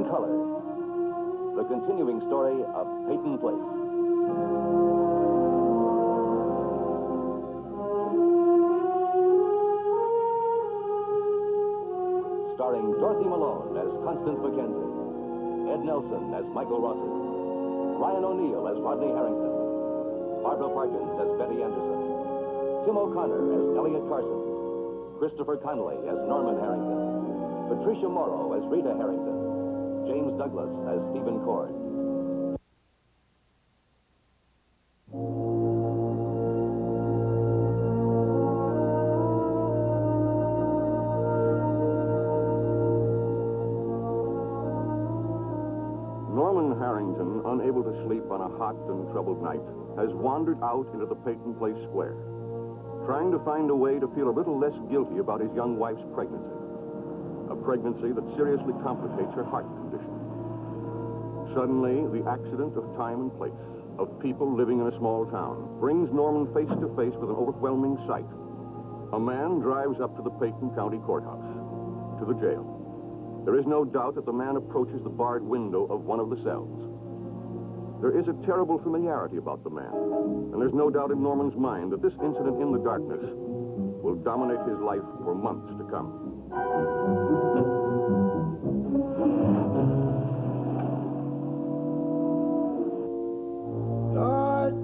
color. The continuing story of Peyton Place. Starring Dorothy Malone as Constance Mackenzie, Ed Nelson as Michael Rossi, Ryan O'Neill as Rodney Harrington, Barbara Parkins as Betty Anderson, Tim O'Connor as Elliot Carson, Christopher Connolly as Norman Harrington, Patricia Morrow as Rita Harrington, James Douglas as Stephen Cord. Norman Harrington, unable to sleep on a hot and troubled night, has wandered out into the Peyton Place Square, trying to find a way to feel a little less guilty about his young wife's pregnancy. A pregnancy that seriously complicates her heart condition. Suddenly, the accident of time and place, of people living in a small town, brings Norman face to face with an overwhelming sight. A man drives up to the Peyton County Courthouse, to the jail. There is no doubt that the man approaches the barred window of one of the cells. There is a terrible familiarity about the man, and there's no doubt in Norman's mind that this incident in the darkness will dominate his life for months to come. George!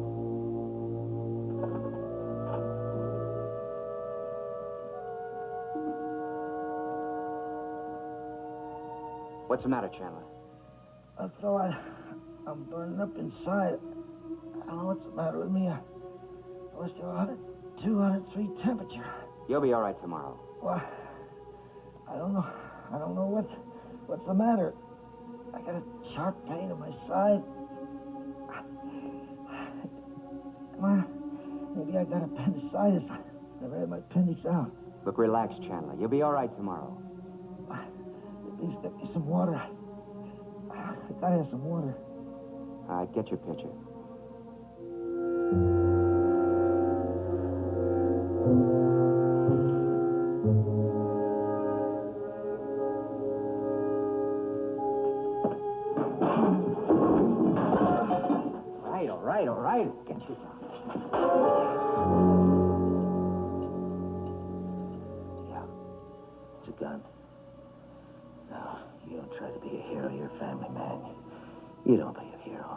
What's the matter, Chandler? I thought I'm burning up inside. I don't know what's the matter with me. I was to 102, 103 temperature. You'll be all right tomorrow. Well, I don't know. I don't know what's the matter. I got a sharp pain in my side. Well, maybe I got appendicitis. I never had my appendix out. Look, relax, Chandler. You'll be all right tomorrow. Please get me some water. I gotta have some water. All right, get your pitcher. All right. Get you some. Yeah, it's a gun. No, you don't try to be a hero. You're a family man. You don't be a hero.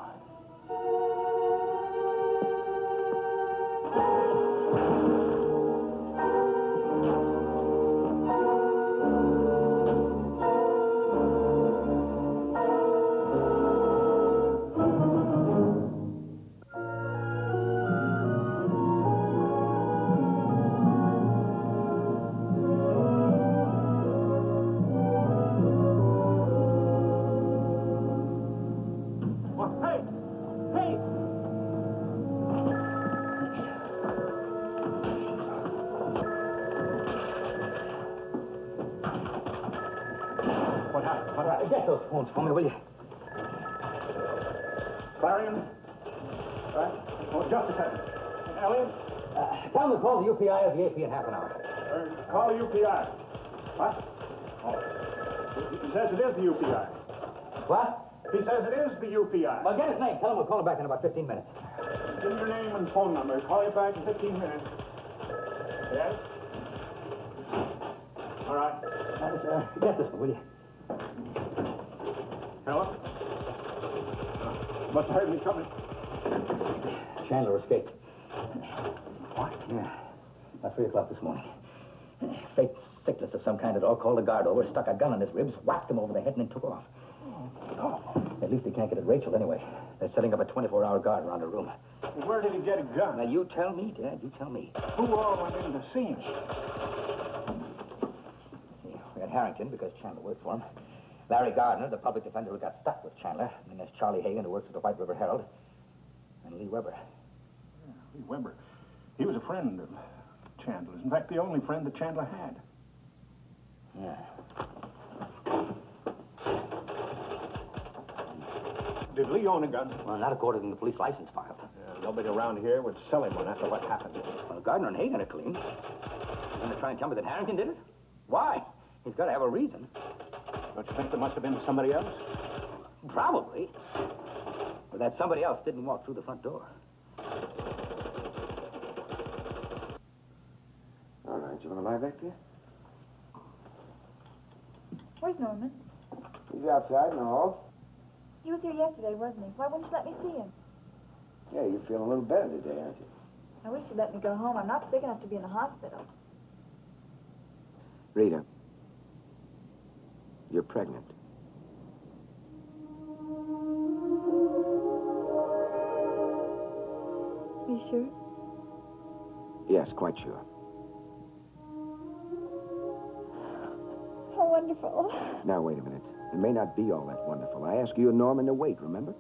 Get those phones for me, will you? Clarion? Right? Oh, just a second. Elliot? Tell them to call the UPI of the AP in half an hour. Call the UPI. What? Oh. He says it is the UPI. What? He says it is the UPI. Well, get his name. Tell him we'll call him back in about 15 minutes. Give me your name and phone number. Call you back in 15 minutes. Yes? All right. Get this one, will you? Hello? Must have heard me coming. Chandler escaped. What? Yeah. About 3 o'clock this morning. Fake sickness of some kind. It all called the guard over, stuck a gun in his ribs, whacked him over the head, and then took off. Oh. At least they can't get at Rachel anyway. They're setting up a 24-hour guard around her room. Where did he get a gun? Now, you tell me, Dad. You tell me. Who all went in to see him? We had Harrington, because Chandler worked for him. Larry Gardner, the public defender who got stuck with Chandler. And then there's Charlie Hagan, who works at the White River Herald. And Lee Weber. Yeah, Lee Weber. He was a friend of Chandler's. In fact, the only friend that Chandler had. Yeah. Did Lee own a gun? Well, not according to the police license file. Nobody around here would sell him one after what happened. Well, Gardner and Hagan are clean. You're going to try and tell me that Harrington did it? Why? He's got to have a reason. Don't you think there must have been somebody else? Probably. But that somebody else didn't walk through the front door. All right, you want to lie back there? Where's Norman? He's outside in the hall. He was here yesterday, wasn't he? Why wouldn't you let me see him? Yeah, you're feeling a little better today, aren't you? I wish you'd let me go home. I'm not sick enough to be in the hospital. Rita, you're pregnant. Are you sure? Yes, quite sure. How wonderful. Now, wait a minute. It may not be all that wonderful. I asked you and Norman to wait, remember?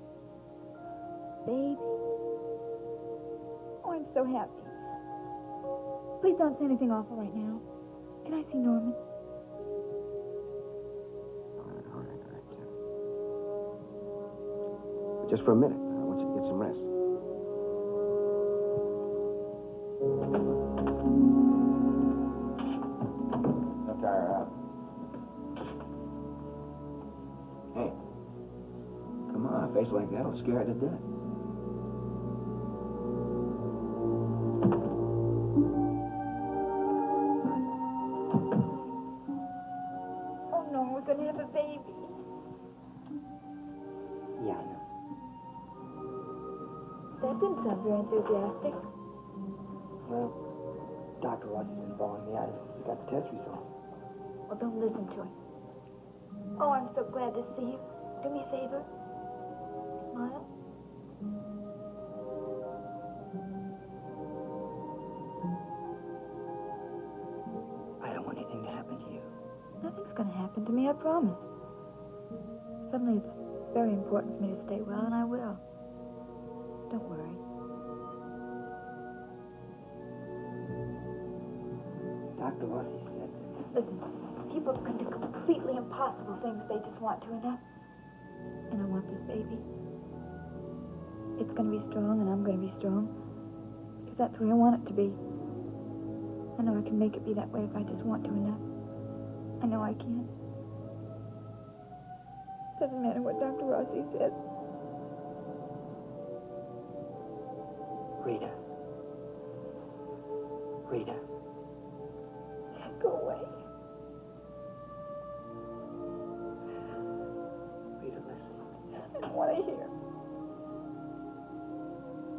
Baby. Oh, I'm so happy. Please don't say anything awful right now. Can I see Norman? All right, Ken. But just for a minute. I want you to get some rest. Don't tire her out. Hey. Come on, a face like that'll scare her to death. Oh, no, we're going to have a baby. Yeah, I know. That didn't sound very enthusiastic. Well, Dr. Ross is involving me. I got the test results. Well, don't listen to him. Oh, I'm so glad to see you. Do me a favor. Smile. I don't want anything to happen to you. Nothing's going to happen to me, I promise. Suddenly, it's very important for me to stay well, and I will. Don't worry. Dr. Rossi said... Listen, people can do completely impossible things they just want to enough. And I want this baby. It's going to be strong, and I'm going to be strong. Because that's the way I want it to be. I know I can make it be that way if I just want to enough. I know I can. Doesn't matter what Dr. Rossi says. Rita. Rita. Go away. Rita, listen. I don't want to hear.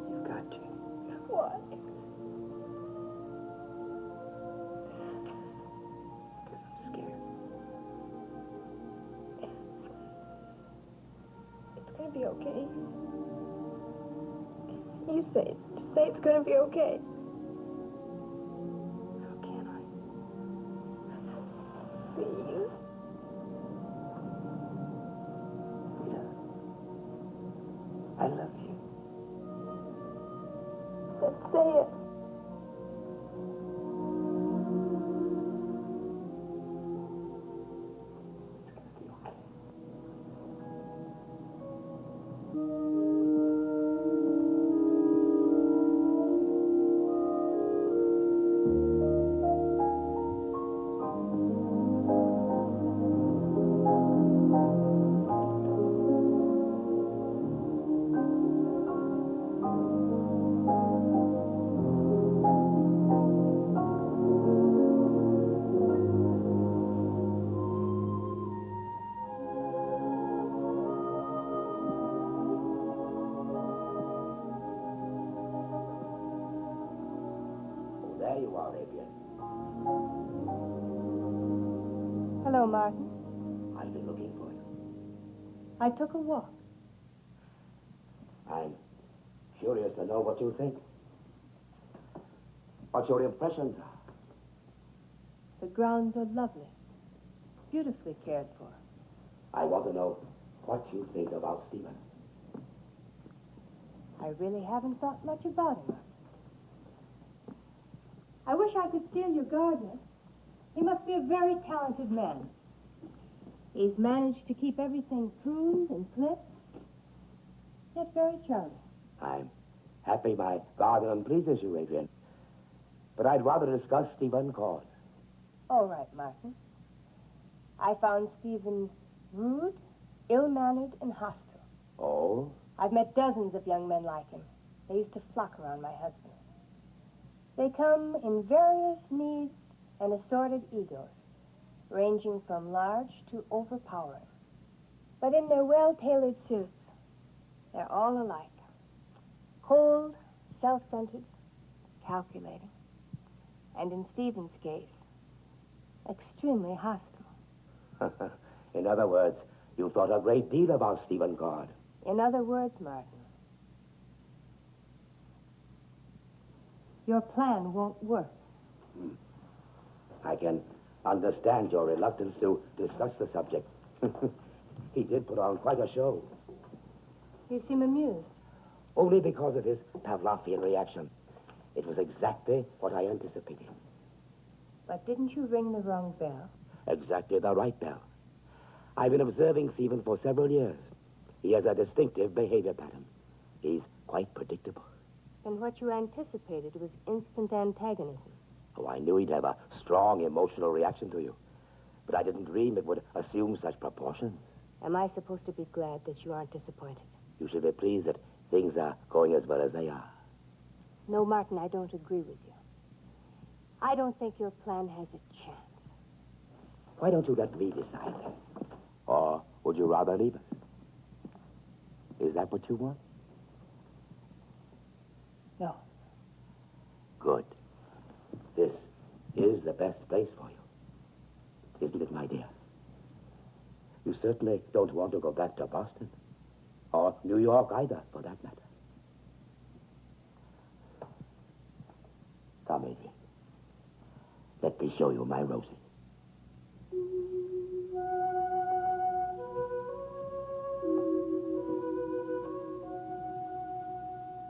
You've got to. Why? Because I'm scared. It's going to be okay. You say it. Just say it's going to be okay. How can I? Please. Rita. I love you. Then say it. It's going to be okay. There you are, Adrienne. Hello, Martin. I've been looking for you. I took a walk. I'm curious to know what you think. What your impressions are. The grounds are lovely, beautifully cared for. I want to know what you think about Stephen. I really haven't thought much about him. I wish I could steal your gardener. He must be a very talented man. He's managed to keep everything pruned and clipped. Yet very charming. I'm happy my garden pleases you, Adrienne. But I'd rather discuss Stephen cause. All right, Martin. I found Stephen rude, ill-mannered, and hostile. Oh? I've met dozens of young men like him. They used to flock around my husband. They come in various needs and assorted egos, ranging from large to overpowering. But in their well-tailored suits, they're all alike. Cold, self-centered, calculating. And in Stephen's case, extremely hostile. In other words, you thought a great deal about Stephen Gard. In other words, Martin, your plan won't work. I can understand your reluctance to discuss the subject. He did put on quite a show. You seem amused. Only because of his Pavlovian reaction. It was exactly what I anticipated. But didn't you ring the wrong bell? Exactly the right bell. I've been observing Stephen for several years. He has a distinctive behavior pattern. He's quite predictable. And what you anticipated was instant antagonism. Oh, I knew he'd have a strong emotional reaction to you. But I didn't dream it would assume such proportions. Am I supposed to be glad that you aren't disappointed? You should be pleased that things are going as well as they are. No, Martin, I don't agree with you. I don't think your plan has a chance. Why don't you let me decide? Or would you rather leave us? Is that what you want? No. Good. This is the best place for you. Isn't it, my dear? You certainly don't want to go back to Boston. Or New York either, for that matter. Come, Adrienne. Let me show you my roses.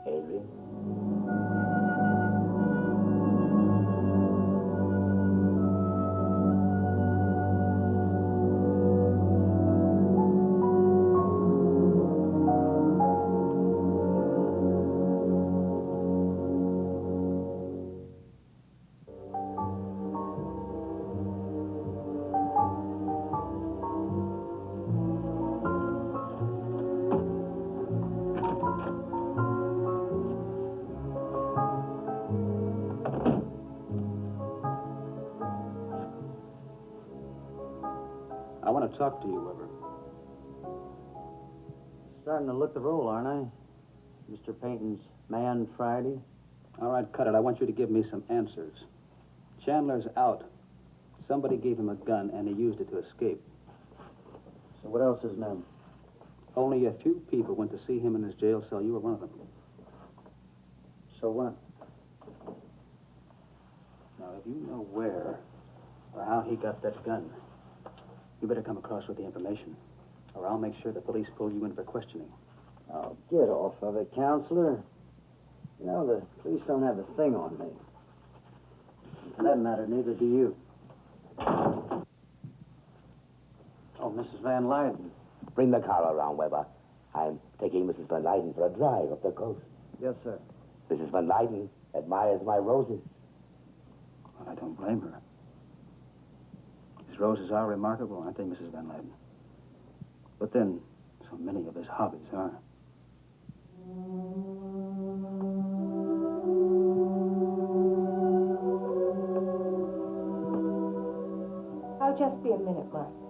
Adrienne? I want to talk to you, Weber. Starting to look the role, aren't I? Mr. Peyton's man Friday. All right, cut it. I want you to give me some answers. Chandler's out. Somebody gave him a gun, and he used it to escape. So what else is known? Only a few people went to see him in his jail cell. You were one of them. So what? Now, if you know where or how he got that gun, you better come across with the information, or I'll make sure the police pull you in for questioning. Oh, get off of it, counselor. You know, the police don't have a thing on me. For that matter, neither do you. Oh, Mrs. Van Lyden. Bring the car around, Weber. I'm taking Mrs. Van Lyden for a drive up the coast. Yes, sir. Mrs. Van Lyden admires my roses. Well, I don't blame her. His roses are remarkable, aren't they, Mrs. Van Lyden? But then, so many of his hobbies are. I'll just be a minute, Martin.